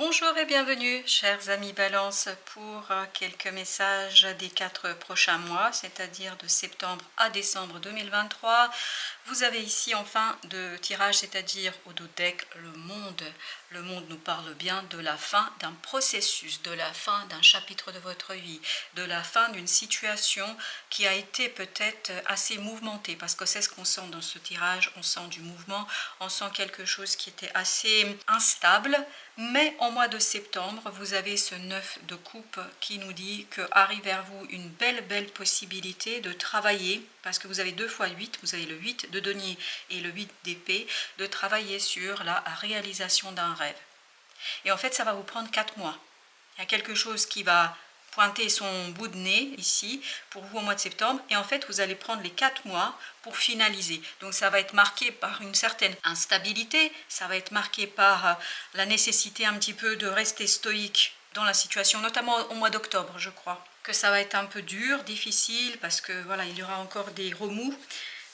Bonjour et bienvenue, chers amis Balance, pour quelques messages des 4 prochains mois, c'est-à-dire de septembre à décembre 2023. Vous avez ici en fin de tirage, c'est-à-dire au dos deck, le monde. Le monde nous parle bien de la fin d'un processus, de la fin d'un chapitre de votre vie, de la fin d'une situation qui a été peut-être assez mouvementée, parce que c'est ce qu'on sent dans ce tirage, on sent du mouvement, on sent quelque chose qui était assez instable. Mais au mois de septembre, vous avez ce 9 de coupe qui nous dit qu'arrive vers vous une belle possibilité de travailler, parce que vous avez 2 fois 8, vous avez le 8 de denier et le 8 d'épée, de travailler sur la réalisation d'un rêve. Et en fait, ça va vous prendre 4 mois. Il y a quelque chose qui va pointer son bout de nez ici pour vous au mois de septembre, et en fait vous allez prendre les 4 mois pour finaliser. Donc ça va être marqué par une certaine instabilité, ça va être marqué par la nécessité un petit peu de rester stoïque dans la situation, notamment au mois d'octobre. Je crois que ça va être un peu dur, difficile, parce que voilà, il y aura encore des remous.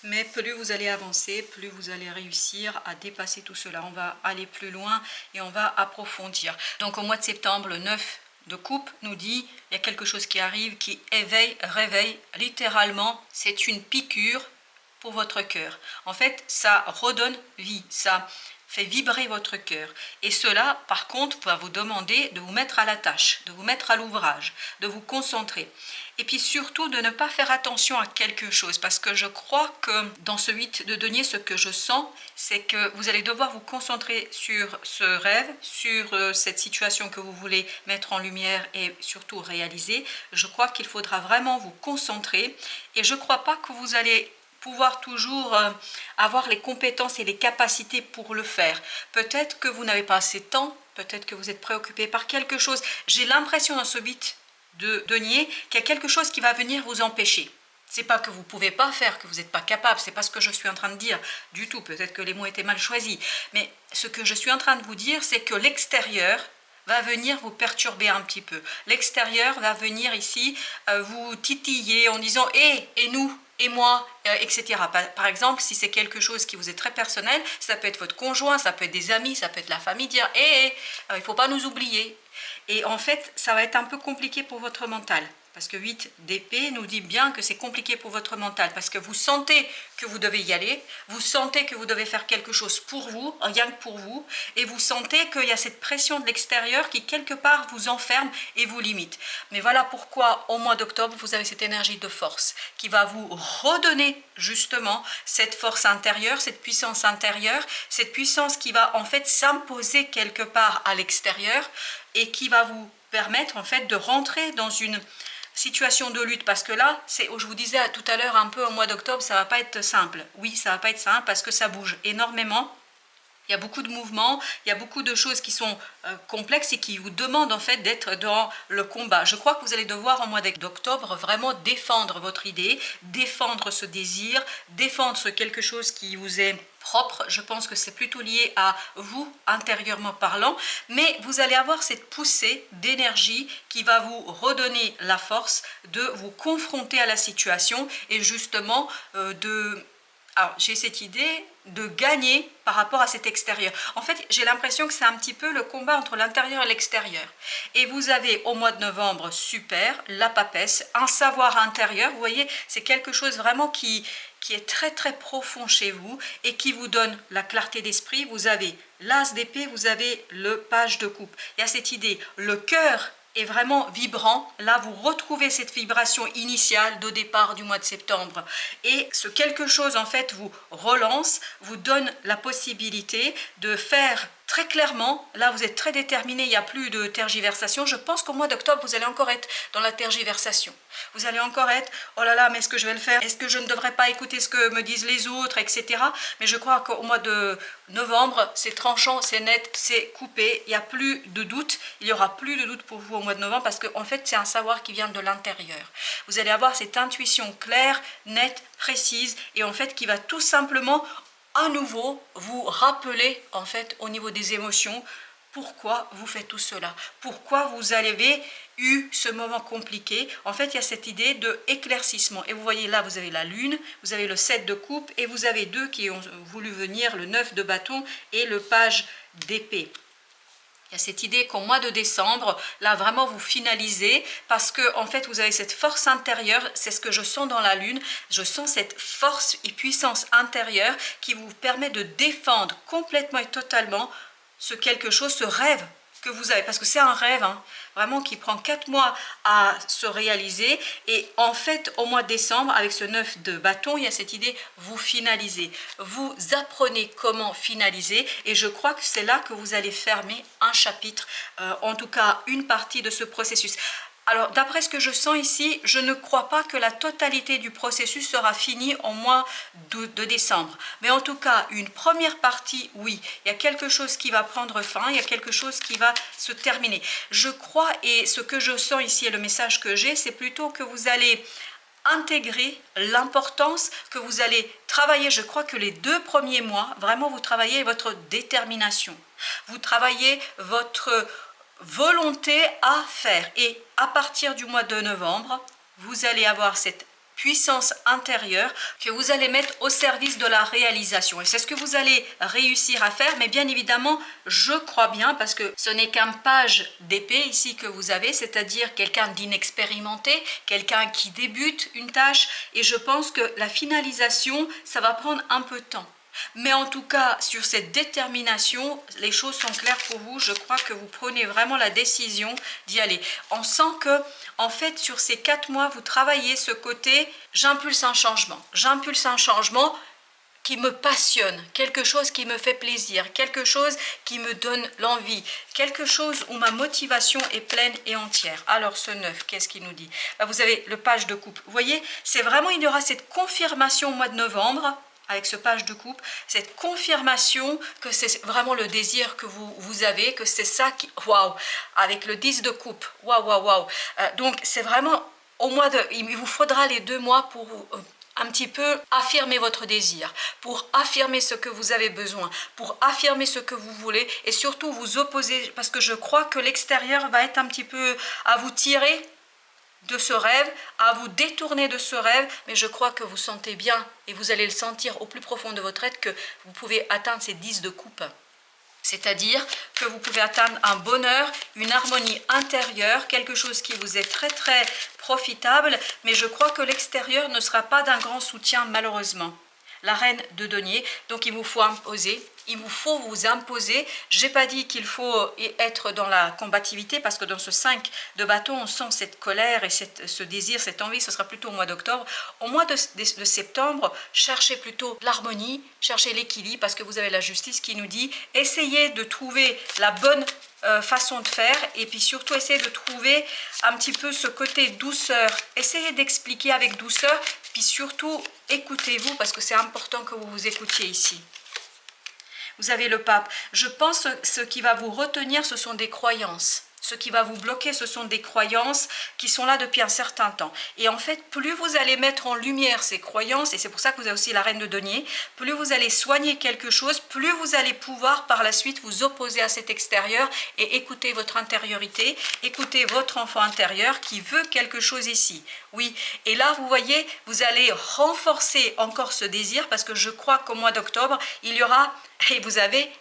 Mais plus vous allez avancer, plus vous allez réussir à dépasser tout cela. On va aller plus loin et on va approfondir. Donc au mois de septembre, le 9 de coupe nous dit il y a quelque chose qui arrive, qui éveille, réveille. Littéralement, c'est une piqûre pour votre cœur. En fait, ça redonne vie, ça fait vibrer votre cœur. Et cela, par contre, va vous demander de vous mettre à la tâche, de vous mettre à l'ouvrage, de vous concentrer. Et puis surtout, de ne pas faire attention à quelque chose, parce que je crois que dans ce 8 de denier, ce que je sens, c'est que vous allez devoir vous concentrer sur ce rêve, sur cette situation que vous voulez mettre en lumière et surtout réaliser. Je crois qu'il faudra vraiment vous concentrer, et je ne crois pas que vous allez pouvoir toujours avoir les compétences et les capacités pour le faire. Peut-être que vous n'avez pas assez de temps, peut-être que vous êtes préoccupé par quelque chose. J'ai l'impression dans ce 8 de denier qu'il y a quelque chose qui va venir vous empêcher. C'est pas que vous ne pouvez pas faire, que vous n'êtes pas capable, c'est pas ce que je suis en train de dire du tout. Peut-être que les mots étaient mal choisis. Mais ce que je suis en train de vous dire, c'est que l'extérieur va venir vous perturber un petit peu. L'extérieur va venir ici vous titiller en disant « et nous ?» et moi, etc. Par exemple, si c'est quelque chose qui vous est très personnel, ça peut être votre conjoint, ça peut être des amis, ça peut être la famille, dire « il ne faut pas nous oublier ». Et en fait, ça va être un peu compliqué pour votre mental. Parce que 8 d'épée nous dit bien que c'est compliqué pour votre mental. Parce que vous sentez que vous devez y aller, vous sentez que vous devez faire quelque chose pour vous, rien que pour vous, et vous sentez qu'il y a cette pression de l'extérieur qui quelque part vous enferme et vous limite. Mais voilà pourquoi au mois d'octobre, vous avez cette énergie de force qui va vous redonner justement cette force intérieure, cette puissance intérieure, cette puissance qui va en fait s'imposer quelque part à l'extérieur et qui va vous permettre en fait de rentrer dans une situation de lutte, parce que là, c'est, je vous disais tout à l'heure un peu au mois d'octobre, ça va pas être simple. Oui, ça va pas être simple parce que ça bouge énormément. Il y a beaucoup de mouvements, il y a beaucoup de choses qui sont complexes et qui vous demandent en fait d'être dans le combat. Je crois que vous allez devoir au mois d'octobre vraiment défendre votre idée, défendre ce désir, défendre quelque chose qui vous est propre. Je pense que c'est plutôt lié à vous intérieurement parlant, mais vous allez avoir cette poussée d'énergie qui va vous redonner la force de vous confronter à la situation et justement alors, j'ai cette idée de gagner par rapport à cet extérieur. En fait, j'ai l'impression que c'est un petit peu le combat entre l'intérieur et l'extérieur. Et vous avez au mois de novembre, super, la papesse, un savoir intérieur. Vous voyez, c'est quelque chose vraiment qui est très profond chez vous et qui vous donne la clarté d'esprit. Vous avez l'as d'épée, vous avez le page de coupe. Il y a cette idée, le cœur est vraiment vibrant. Là, vous retrouvez cette vibration initiale de départ du mois de septembre. Et ce quelque chose, en fait, vous relance, vous donne la possibilité de faire très clairement. Là, vous êtes très déterminé, il n'y a plus de tergiversation. Je pense qu'au mois d'octobre, vous allez encore être dans la tergiversation. Vous allez encore être, oh là là, mais est-ce que je vais le faire? Est-ce que je ne devrais pas écouter ce que me disent les autres, etc. Mais je crois qu'au mois de novembre, c'est tranchant, c'est net, c'est coupé. Il n'y a plus de doute. Il n'y aura plus de doute pour vous au mois de novembre parce qu'en fait, c'est un savoir qui vient de l'intérieur. Vous allez avoir cette intuition claire, nette, précise et en fait qui va tout simplement à nouveau vous rappeler en fait au niveau des émotions pourquoi vous faites tout cela, pourquoi vous avez eu ce moment compliqué. En fait, il y a cette idée de éclaircissement. Et vous voyez là, vous avez la lune, vous avez le 7 de coupe et vous avez deux qui ont voulu venir, le 9 de bâton et le page d'épée. Il y a cette idée qu'au mois de décembre, là vraiment vous finalisez parce que en fait vous avez cette force intérieure, c'est ce que je sens dans la lune, je sens cette force et puissance intérieure qui vous permet de défendre complètement et totalement ce quelque chose, ce rêve que vous avez, parce que c'est un rêve hein, vraiment qui prend 4 mois à se réaliser et en fait au mois de décembre avec ce 9 de bâton, il y a cette idée, vous finalisez, vous apprenez comment finaliser et je crois que c'est là que vous allez fermer un chapitre, en tout cas une partie de ce processus. Alors, d'après ce que je sens ici, je ne crois pas que la totalité du processus sera finie au mois de décembre. Mais en tout cas, une première partie, oui. Il y a quelque chose qui va prendre fin, il y a quelque chose qui va se terminer. Je crois, et ce que je sens ici et le message que j'ai, c'est plutôt que vous allez intégrer l'importance, que vous allez travailler. Je crois que les 2 premiers mois, vraiment, vous travaillez votre détermination. Vous travaillez votre volonté à faire et à partir du mois de novembre vous allez avoir cette puissance intérieure que vous allez mettre au service de la réalisation et c'est ce que vous allez réussir à faire. Mais bien évidemment je crois bien, parce que ce n'est qu'un page d'épée ici que vous avez, c'est-à-dire quelqu'un d'inexpérimenté, quelqu'un qui débute une tâche, et je pense que la finalisation ça va prendre un peu de temps. Mais en tout cas, sur cette détermination, les choses sont claires pour vous. Je crois que vous prenez vraiment la décision d'y aller. On sent que, en fait, sur ces 4 mois, vous travaillez ce côté « j'impulse un changement ». J'impulse un changement qui me passionne, quelque chose qui me fait plaisir, quelque chose qui me donne l'envie, quelque chose où ma motivation est pleine et entière. Alors ce 9, qu'est-ce qu'il nous dit? Vous avez le page de coupe. Vous voyez, c'est vraiment, il y aura cette confirmation au mois de novembre, avec ce page de coupe, cette confirmation que c'est vraiment le désir que vous avez, que c'est ça qui... Waouh! Avec le 10 de coupe, waouh, waouh, waouh! Donc c'est vraiment au mois de... Il vous faudra les 2 mois pour un petit peu affirmer votre désir, pour affirmer ce que vous avez besoin, pour affirmer ce que vous voulez et surtout vous opposer, parce que je crois que l'extérieur va être un petit peu à vous tirer de ce rêve, à vous détourner de ce rêve, mais je crois que vous sentez bien et vous allez le sentir au plus profond de votre être que vous pouvez atteindre ces 10 de coupe. C'est-à-dire que vous pouvez atteindre un bonheur, une harmonie intérieure, quelque chose qui vous est très très profitable, mais je crois que l'extérieur ne sera pas d'un grand soutien malheureusement. La reine de denier, donc il vous faut imposer, il vous faut vous imposer. Je n'ai pas dit qu'il faut être dans la combativité, parce que dans ce 5 de bâton, on sent cette colère et ce désir, cette envie, ce sera plutôt au mois d'octobre. Au mois de septembre, cherchez plutôt l'harmonie, cherchez l'équilibre, parce que vous avez la justice qui nous dit, essayez de trouver la bonne façon de faire, et puis surtout essayez de trouver un petit peu ce côté douceur, essayez d'expliquer avec douceur, puis surtout écoutez-vous, parce que c'est important que vous vous écoutiez ici. Vous avez le pape. Je pense que ce qui va vous retenir, ce sont des croyances. Ce qui va vous bloquer, ce sont des croyances qui sont là depuis un certain temps. Et en fait, plus vous allez mettre en lumière ces croyances, et c'est pour ça que vous avez aussi la reine de denier, plus vous allez soigner quelque chose, plus vous allez pouvoir par la suite vous opposer à cet extérieur et écouter votre intériorité, écouter votre enfant intérieur qui veut quelque chose ici. Oui, et là, vous voyez, vous allez renforcer encore ce désir, parce que je crois qu'au mois d'octobre, il y aura, et vous avez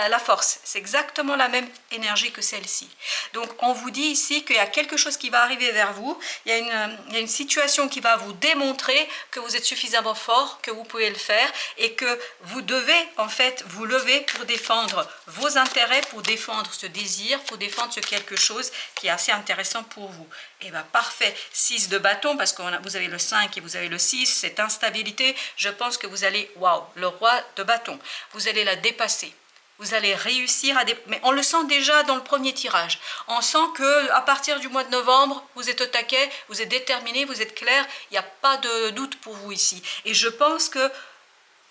la force, c'est exactement la même énergie que celle-ci. Donc on vous dit ici qu'il y a quelque chose qui va arriver vers vous, il y a une situation qui va vous démontrer que vous êtes suffisamment fort, que vous pouvez le faire, et que vous devez en fait vous lever pour défendre vos intérêts, pour défendre ce désir, pour défendre ce quelque chose qui est assez intéressant pour vous. Et bien parfait, 6 de bâton, parce que vous avez le 5 et vous avez le 6, cette instabilité, je pense que vous allez, waouh, le roi de bâton, vous allez la dépasser. Vous allez réussir à... Mais on le sent déjà dans le premier tirage. On sent qu'à partir du mois de novembre, vous êtes au taquet, vous êtes déterminé, vous êtes clair. Il n'y a pas de doute pour vous ici. Et je pense que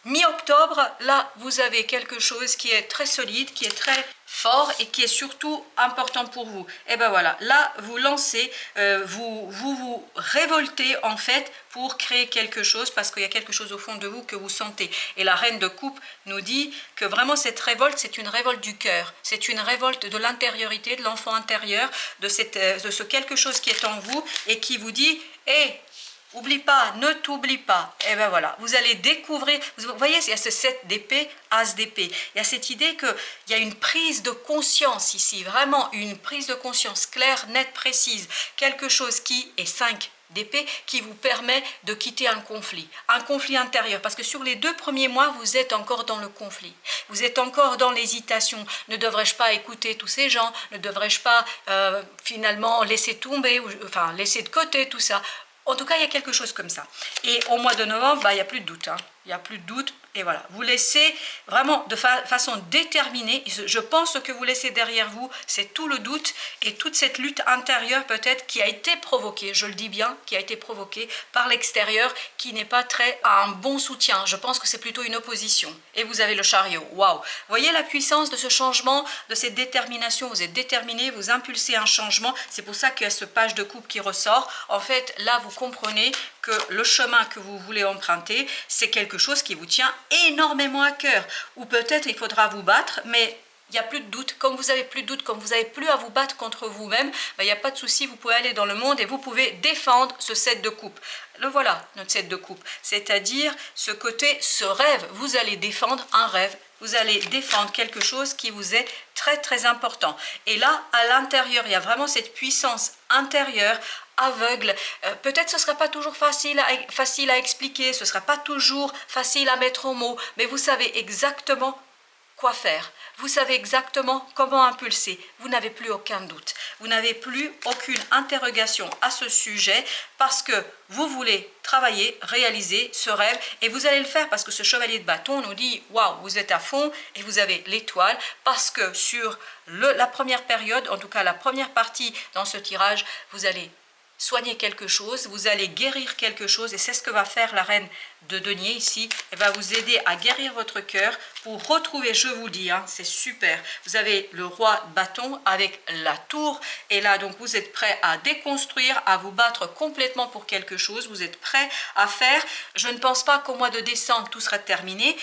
mi-octobre, là, vous avez quelque chose qui est très solide, qui est très fort et qui est surtout important pour vous. Et ben voilà, là, vous lancez, vous révoltez en fait pour créer quelque chose, parce qu'il y a quelque chose au fond de vous que vous sentez. Et la reine de coupe nous dit que vraiment cette révolte, c'est une révolte du cœur. C'est une révolte de l'intériorité, de l'enfant intérieur, de ce quelque chose qui est en vous et qui vous dit « Hé, Oublie pas, ne t'oublie pas. Et ben voilà, vous allez découvrir, vous voyez, il y a ce 7 d'épée, as d'épée. Il y a cette idée qu'il y a une prise de conscience ici, vraiment une prise de conscience claire, nette, précise. Quelque chose qui est 5 d'épée, qui vous permet de quitter un conflit intérieur. Parce que sur les 2 premiers mois, vous êtes encore dans le conflit. Vous êtes encore dans l'hésitation. Ne devrais-je pas écouter tous ces gens? Ne devrais-je pas finalement laisser tomber, enfin laisser de côté tout ça? En tout cas, il y a quelque chose comme ça. Et au mois de novembre, bah, il n'y a plus de doute. Hein. Il n'y a plus de doute. Et voilà, vous laissez vraiment de façon déterminée, je pense que vous laissez derrière vous, c'est tout le doute et toute cette lutte intérieure peut-être qui a été provoquée, je le dis bien, qui a été provoquée par l'extérieur, qui n'est pas très à un bon soutien. Je pense que c'est plutôt une opposition. Et vous avez le chariot, waouh! Voyez la puissance de ce changement, de cette détermination, vous êtes déterminé, vous impulsez un changement, c'est pour ça qu'il y a ce page de coupe qui ressort. En fait, là, vous comprenez que le chemin que vous voulez emprunter, c'est quelque chose qui vous tient énormément à cœur. Ou peut-être il faudra vous battre, mais il n'y a plus de doute. Comme vous n'avez plus de doute, comme vous n'avez plus à vous battre contre vous-même, il n'y a pas de souci, vous pouvez aller dans le monde et vous pouvez défendre ce 7 de coupe. Le voilà, notre 7 de coupe. C'est-à-dire ce côté, ce rêve, vous allez défendre un rêve. Vous allez défendre quelque chose qui vous est très très important. Et là, à l'intérieur, il y a vraiment cette puissance intérieure, aveugle. Peut-être ce ne sera pas toujours facile à expliquer, ce ne sera pas toujours facile à mettre en mots, mais vous savez exactement quoi faire. Vous savez exactement comment impulser. Vous n'avez plus aucun doute. Vous n'avez plus aucune interrogation à ce sujet parce que vous voulez travailler, réaliser ce rêve et vous allez le faire parce que ce chevalier de bâton nous dit waouh, vous êtes à fond et vous avez l'étoile parce que sur la première période, en tout cas la première partie dans ce tirage, vous allez soigner quelque chose, vous allez guérir quelque chose et c'est ce que va faire la reine de denier ici. Elle va vous aider à guérir votre cœur pour retrouver, je vous dis, hein, c'est super. Vous avez le roi de bâton avec la tour et là donc vous êtes prêt à déconstruire, à vous battre complètement pour quelque chose. Vous êtes prêt à faire. Je ne pense pas qu'au mois de décembre tout sera terminé.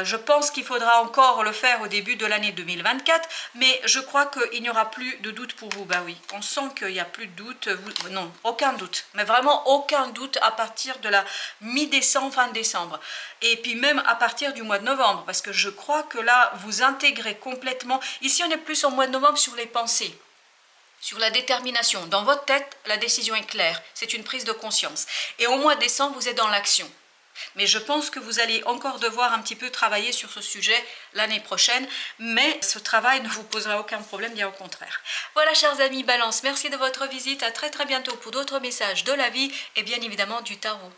Je pense qu'il faudra encore le faire au début de l'année 2024, mais je crois qu'il n'y aura plus de doute pour vous. Bah oui, on sent qu'il n'y a plus de doute. Non, aucun doute, mais vraiment aucun doute à partir de la mi-décembre, fin décembre. Et puis même à partir du mois de novembre, parce que je crois que là, vous intégrez complètement. Ici, on est plus au mois de novembre sur les pensées, sur la détermination. Dans votre tête, la décision est claire, c'est une prise de conscience. Et au mois de décembre, vous êtes dans l'action. Mais je pense que vous allez encore devoir un petit peu travailler sur ce sujet l'année prochaine, mais ce travail ne vous posera aucun problème, bien au contraire. Voilà, chers amis Balance, merci de votre visite, à très très bientôt pour d'autres messages de la vie et bien évidemment du tarot.